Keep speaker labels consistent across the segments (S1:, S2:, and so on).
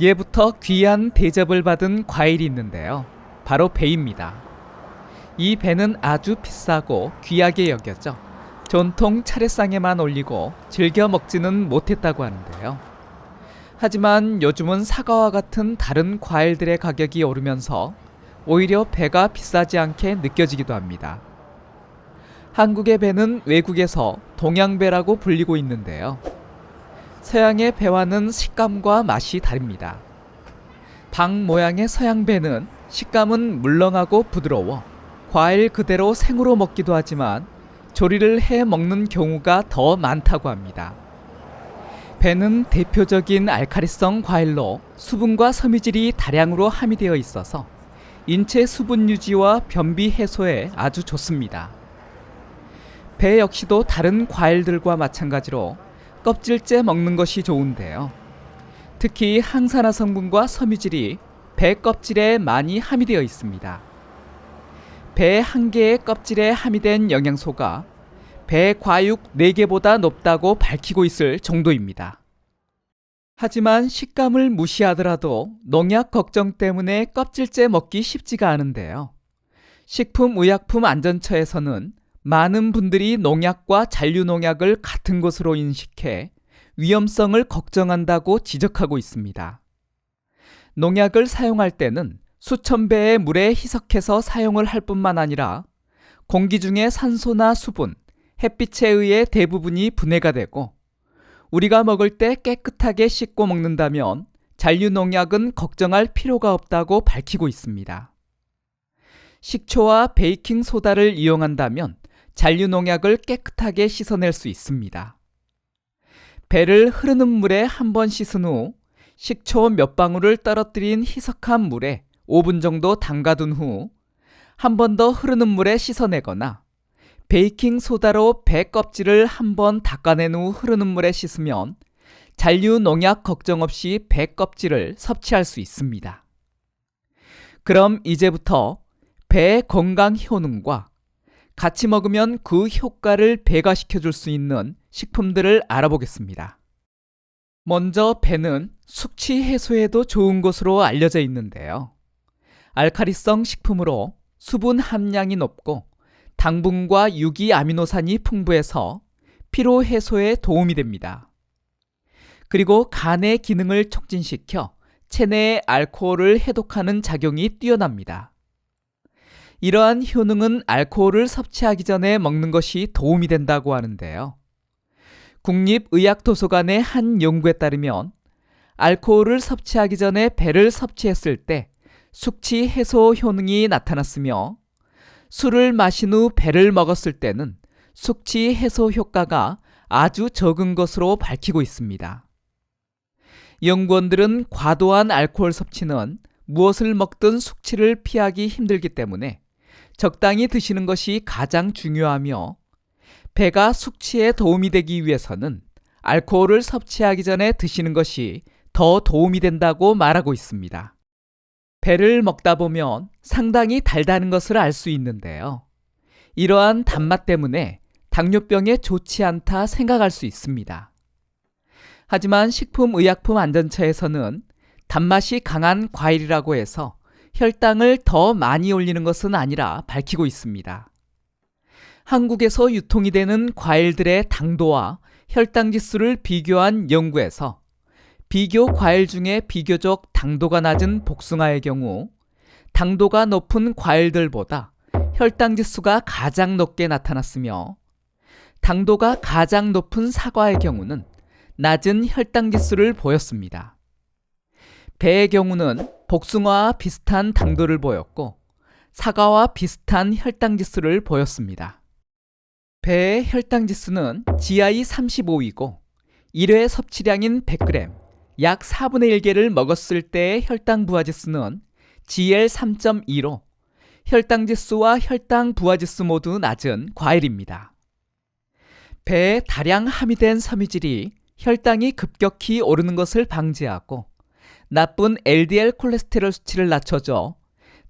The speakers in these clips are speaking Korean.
S1: 예부터 귀한 대접을 받은 과일이 있는데요. 바로 배입니다. 이 배는 아주 비싸고 귀하게 여겨져 전통 차례상에만 올리고 즐겨 먹지는 못했다고 하는데요. 하지만 요즘은 사과와 같은 다른 과일들의 가격이 오르면서 오히려 배가 비싸지 않게 느껴지기도 합니다. 한국의 배는 외국에서 동양배라고 불리고 있는데요. 서양의 배와는 식감과 맛이 다릅니다. 방 모양의 서양배는 식감은 물렁하고 부드러워 과일 그대로 생으로 먹기도 하지만 조리를 해 먹는 경우가 더 많다고 합니다. 배는 대표적인 알칼리성 과일로 수분과 섬유질이 다량으로 함유되어 있어서 인체 수분 유지와 변비 해소에 아주 좋습니다. 배 역시도 다른 과일들과 마찬가지로 껍질째 먹는 것이 좋은데요. 특히 항산화 성분과 섬유질이 배 껍질에 많이 함유되어 있습니다. 배 한 개의 껍질에 함유된 영양소가 배 과육 4개보다 높다고 밝히고 있을 정도입니다. 하지만 식감을 무시하더라도 농약 걱정 때문에 껍질째 먹기 쉽지가 않은데요. 식품의약품안전처에서는 많은 분들이 농약과 잔류농약을 같은 것으로 인식해 위험성을 걱정한다고 지적하고 있습니다. 농약을 사용할 때는 수천 배의 물에 희석해서 사용을 할 뿐만 아니라 공기 중에 산소나 수분, 햇빛에 의해 대부분이 분해가 되고 우리가 먹을 때 깨끗하게 씻고 먹는다면 잔류농약은 걱정할 필요가 없다고 밝히고 있습니다. 식초와 베이킹소다를 이용한다면 잔류농약을 깨끗하게 씻어낼 수 있습니다. 배를 흐르는 물에 한번 씻은 후 식초 몇 방울을 떨어뜨린 희석한 물에 5분 정도 담가둔 후 한 번 더 흐르는 물에 씻어내거나 베이킹소다로 배 껍질을 한번 닦아낸 후 흐르는 물에 씻으면 잔류농약 걱정 없이 배 껍질을 섭취할 수 있습니다. 그럼 이제부터 배 건강 효능과 같이 먹으면 그 효과를 배가시켜줄 수 있는 식품들을 알아보겠습니다. 먼저 배는 숙취 해소에도 좋은 것으로 알려져 있는데요. 알칼리성 식품으로 수분 함량이 높고 당분과 유기아미노산이 풍부해서 피로 해소에 도움이 됩니다. 그리고 간의 기능을 촉진시켜 체내의 알코올을 해독하는 작용이 뛰어납니다. 이러한 효능은 알코올을 섭취하기 전에 먹는 것이 도움이 된다고 하는데요. 국립의학도서관의 한 연구에 따르면 알코올을 섭취하기 전에 배를 섭취했을 때 숙취 해소 효능이 나타났으며 술을 마신 후 배를 먹었을 때는 숙취 해소 효과가 아주 적은 것으로 밝히고 있습니다. 연구원들은 과도한 알코올 섭취는 무엇을 먹든 숙취를 피하기 힘들기 때문에 적당히 드시는 것이 가장 중요하며 배가 숙취에 도움이 되기 위해서는 알코올을 섭취하기 전에 드시는 것이 더 도움이 된다고 말하고 있습니다. 배를 먹다 보면 상당히 달다는 것을 알 수 있는데요. 이러한 단맛 때문에 당뇨병에 좋지 않다 생각할 수 있습니다. 하지만 식품의약품안전처에서는 단맛이 강한 과일이라고 해서 혈당을 더 많이 올리는 것은 아니라 밝히고 있습니다. 한국에서 유통이 되는 과일들의 당도와 혈당 지수를 비교한 연구에서 비교 과일 중에 비교적 당도가 낮은 복숭아의 경우 당도가 높은 과일들보다 혈당 지수가 가장 높게 나타났으며 당도가 가장 높은 사과의 경우는 낮은 혈당 지수를 보였습니다. 배의 경우는 복숭아와 비슷한 당도를 보였고 사과와 비슷한 혈당 지수를 보였습니다. 배의 혈당 지수는 GI 35이고 1회 섭취량인 100g, 약 4분의 1개를 먹었을 때의 혈당 부하 지수는 GL 3.2로 혈당 지수와 혈당 부하 지수 모두 낮은 과일입니다. 배에 다량 함유된 섬유질이 혈당이 급격히 오르는 것을 방지하고 나쁜 LDL 콜레스테롤 수치를 낮춰줘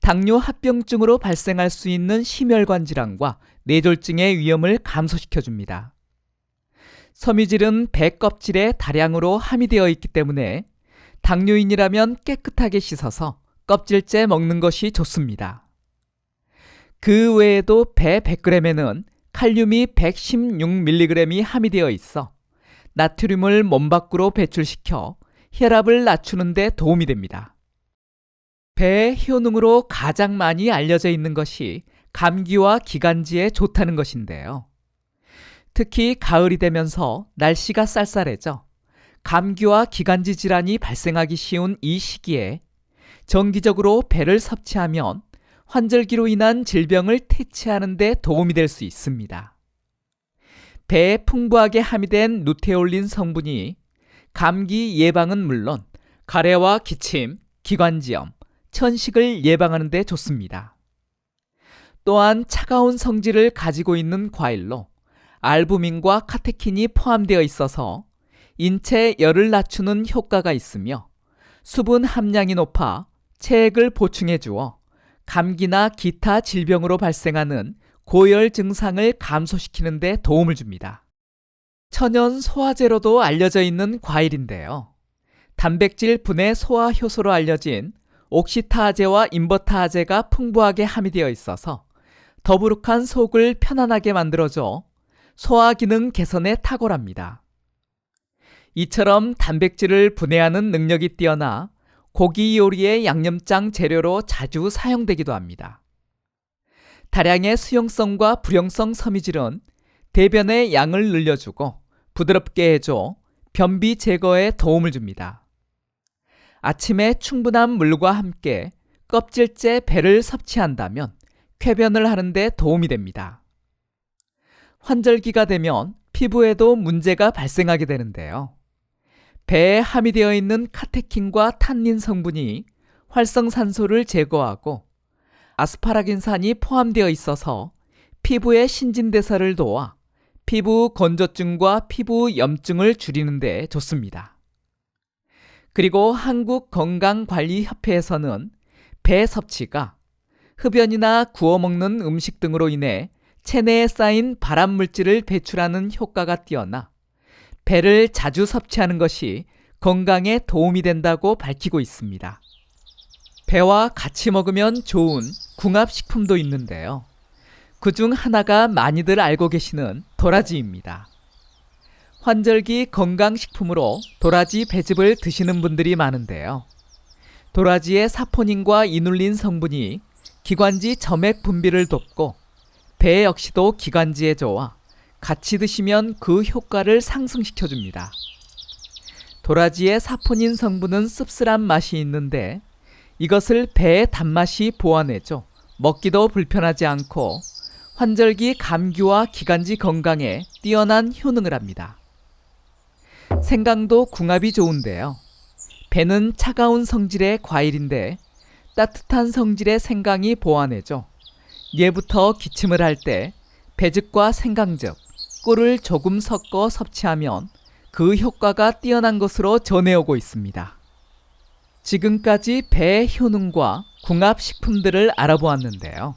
S1: 당뇨 합병증으로 발생할 수 있는 심혈관 질환과 뇌졸중의 위험을 감소시켜줍니다. 섬유질은 배 껍질에 다량으로 함유되어 있기 때문에 당뇨인이라면 깨끗하게 씻어서 껍질째 먹는 것이 좋습니다. 그 외에도 배 100g에는 칼륨이 116mg이 함유되어 있어 나트륨을 몸 밖으로 배출시켜 혈압을 낮추는 데 도움이 됩니다. 배의 효능으로 가장 많이 알려져 있는 것이 감기와 기관지에 좋다는 것인데요. 특히 가을이 되면서 날씨가 쌀쌀해져 감기와 기관지 질환이 발생하기 쉬운 이 시기에 정기적으로 배를 섭취하면 환절기로 인한 질병을 퇴치하는 데 도움이 될 수 있습니다. 배에 풍부하게 함유된 누테올린 성분이 감기 예방은 물론 가래와 기침, 기관지염, 천식을 예방하는 데 좋습니다. 또한 차가운 성질을 가지고 있는 과일로 알부민과 카테킨이 포함되어 있어서 인체 열을 낮추는 효과가 있으며 수분 함량이 높아 체액을 보충해 주어 감기나 기타 질병으로 발생하는 고열 증상을 감소시키는 데 도움을 줍니다. 천연 소화제로도 알려져 있는 과일인데요. 단백질 분해 소화 효소로 알려진 옥시타아제와 인버타아제가 풍부하게 함유되어 있어서 더부룩한 속을 편안하게 만들어줘 소화 기능 개선에 탁월합니다. 이처럼 단백질을 분해하는 능력이 뛰어나 고기 요리의 양념장 재료로 자주 사용되기도 합니다. 다량의 수용성과 불용성 섬유질은 대변의 양을 늘려주고 부드럽게 해줘 변비 제거에 도움을 줍니다. 아침에 충분한 물과 함께 껍질째 배를 섭취한다면 쾌변을 하는 데 도움이 됩니다. 환절기가 되면 피부에도 문제가 발생하게 되는데요. 배에 함유되어 있는 카테킨과 탄닌 성분이 활성산소를 제거하고 아스파라긴산이 포함되어 있어서 피부의 신진대사를 도와 피부 건조증과 피부 염증을 줄이는 데 좋습니다. 그리고 한국건강관리협회에서는 배 섭취가 흡연이나 구워 먹는 음식 등으로 인해 체내에 쌓인 발암물질을 배출하는 효과가 뛰어나 배를 자주 섭취하는 것이 건강에 도움이 된다고 밝히고 있습니다. 배와 같이 먹으면 좋은 궁합식품도 있는데요. 그중 하나가 많이들 알고 계시는 도라지입니다. 환절기 건강식품으로 도라지 배즙을 드시는 분들이 많은데요. 도라지의 사포닌과 이눌린 성분이 기관지 점액 분비를 돕고 배 역시도 기관지에 좋아 같이 드시면 그 효과를 상승시켜줍니다. 도라지의 사포닌 성분은 씁쓸한 맛이 있는데 이것을 배의 단맛이 보완해줘 먹기도 불편하지 않고 환절기 감기와 기관지 건강에 뛰어난 효능을 합니다. 생강도 궁합이 좋은데요. 배는 차가운 성질의 과일인데 따뜻한 성질의 생강이 보완해줘 예부터 기침을 할 때 배즙과 생강즙, 꿀을 조금 섞어 섭취하면 그 효과가 뛰어난 것으로 전해오고 있습니다. 지금까지 배의 효능과 궁합식품들을 알아보았는데요.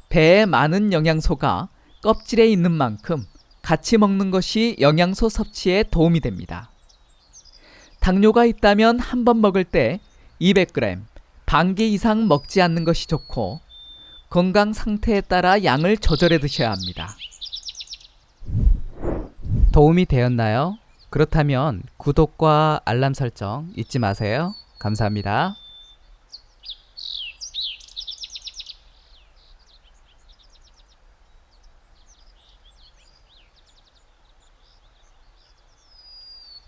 S1: 배에 많은 영양소가 껍질에 있는 만큼 같이 먹는 것이 영양소 섭취에 도움이 됩니다. 당뇨가 있다면 한 번 먹을 때 200g, 반 개 이상 먹지 않는 것이 좋고 건강 상태에 따라 양을 조절해 드셔야 합니다. 도움이 되었나요? 그렇다면 구독과 알람 설정 잊지 마세요. 감사합니다.